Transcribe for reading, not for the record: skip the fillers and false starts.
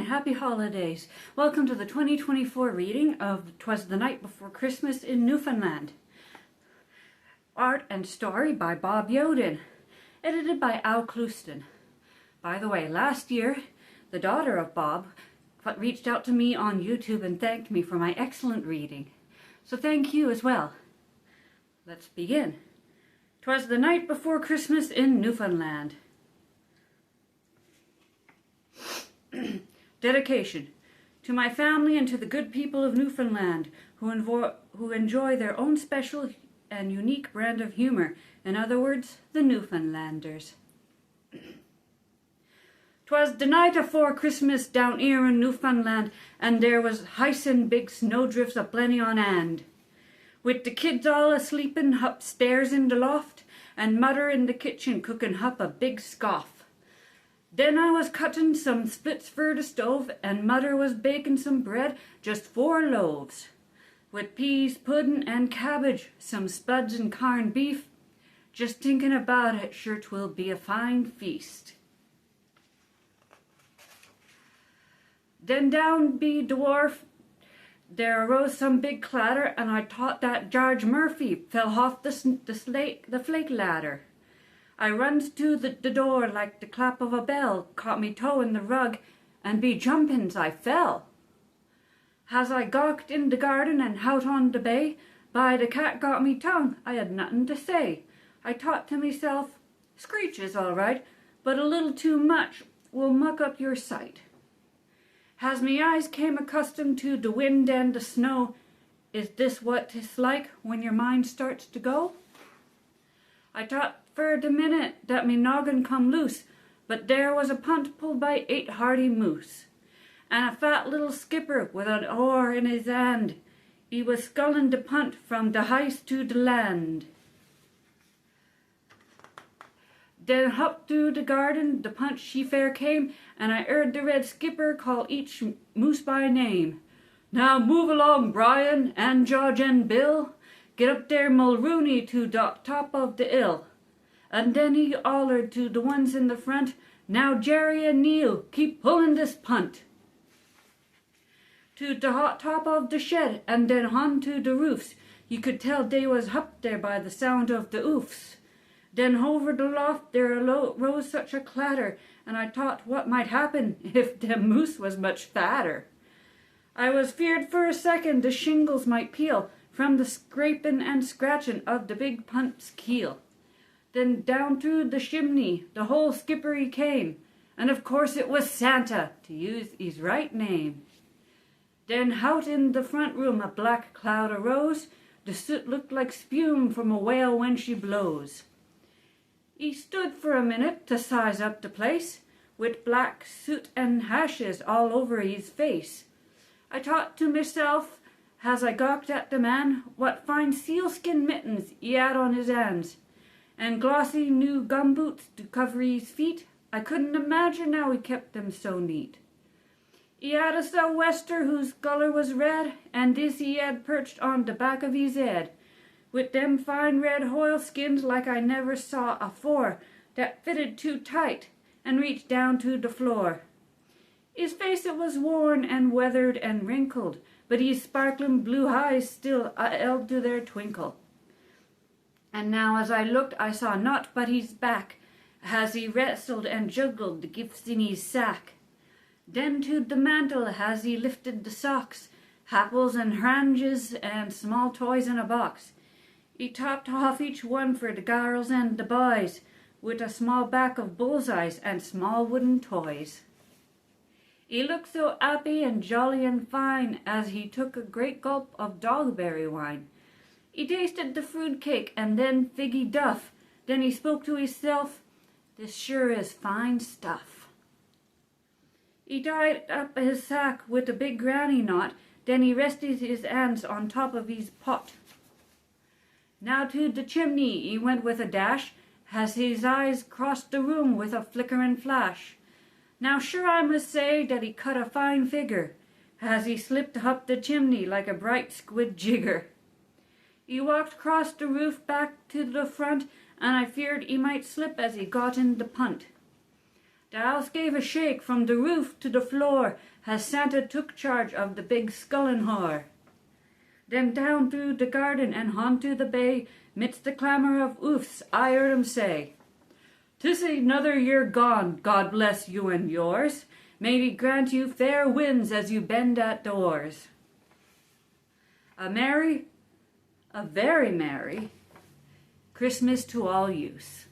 happy holidays. Welcome to the 2024 reading of 'Twas the Night Before Christmas in Newfoundland. Art and story by Bob Yougen. Edited by Al Clouston. By the way, last year, the daughter of Bob reached out to me on YouTube and thanked me for my excellent reading. So thank you as well. Let's begin. 'Twas the night before Christmas in Newfoundland. Dedication. To my family and to the good people of Newfoundland who enjoy their own special and unique brand of humor. In other words, the Newfoundlanders. 'Twas the night afore Christmas down here in Newfoundland, and there was hicin' big snowdrifts a plenty on hand. With the kids all a-sleepin' upstairs in the loft, and mother in the kitchen cookin' up a big scoff. Then I was cuttin' some splits for the stove, and mother was bakin' some bread, just 4 loaves. With peas, puddin' and cabbage, some spuds and corned beef. Just thinking about it, sure 'twill be a fine feast. Then down be the wharf, there arose some big clatter, and I thought that George Murphy fell off the flake ladder. I runs to the door like the clap of a bell, caught me toe in the rug, and be jumpins I fell. As I gawked in the garden and out on the bay, by the cat got me tongue, I had nothing to say. I thought to myself, screech is all right, but a little too much will muck up your sight. As me eyes came accustomed to the wind and the snow, is this what 'tis like when your mind starts to go? I thought for the minute that me noggin come loose, but there was a punt pulled by 8 hardy moose, and a fat little skipper with an oar in his hand. He was scullin' the punt from the hice to the land. Then up through the garden the punt she fair came, and I heard the red skipper call each moose by name. Now move along, Brian and George and Bill. Get up there, Mulrooney, to the top of the hill. And then he hollered to the ones in the front, now Jerry and Neil, keep pulling this punt. To the hot top of the shed, and then on to the roofs, you could tell they was up there by the sound of the oofs. Then over the loft there rose such a clatter, and I thought what might happen if them moose was much fatter. I was feared for a second the shingles might peel from the scrapin' and scratchin' of the big punt's keel. Then down through the chimney the whole skippery came, and of course it was Santa, to use his right name. Then out in the front room a black cloud arose, the soot looked like spume from a whale when she blows. He stood for a minute to size up the place, with black soot and ashes all over his face. I thought to myself, as I gawked at the man, what fine sealskin mittens he had on his hands, and glossy new gumboots to cover his feet. I couldn't imagine how he kept them so neat. He had a sou'wester whose color was red, and this he had perched on the back of his head, with them fine red oilskins like I never saw afore, that fitted too tight and reached down to the floor. His face it was worn and weathered and wrinkled, but his sparkling blue eyes still held to their twinkle. And now as I looked I saw naught but his back, as he wrestled and juggled the gifts in his sack. Then to the mantel as he lifted the socks, apples and oranges and small toys in a box. He topped off each one for the girls and the boys, with a small back of bullseyes and small wooden toys. He looked so happy and jolly and fine as he took a great gulp of dogberry wine. He tasted the fruit cake and then figgy duff. Then he spoke to himself, this sure is fine stuff. He tied up his sack with a big granny knot, then he rested his hands on top of his pot. Now to the chimney he went with a dash, as his eyes crossed the room with a flickerin' flash. Now sure I must say that he cut a fine figure, as he slipped up the chimney like a bright squid jigger. He walked across the roof back to the front, and I feared he might slip as he got in the punt. The house gave a shake from the roof to the floor as Santa took charge of the big scullin' whore. Then down through the garden and onto the bay, midst the clamour of oofs, I heard him say, "'Tis another year gone, God bless you and yours. May he grant you fair winds as you bend at doors." A very merry Christmas to all yous.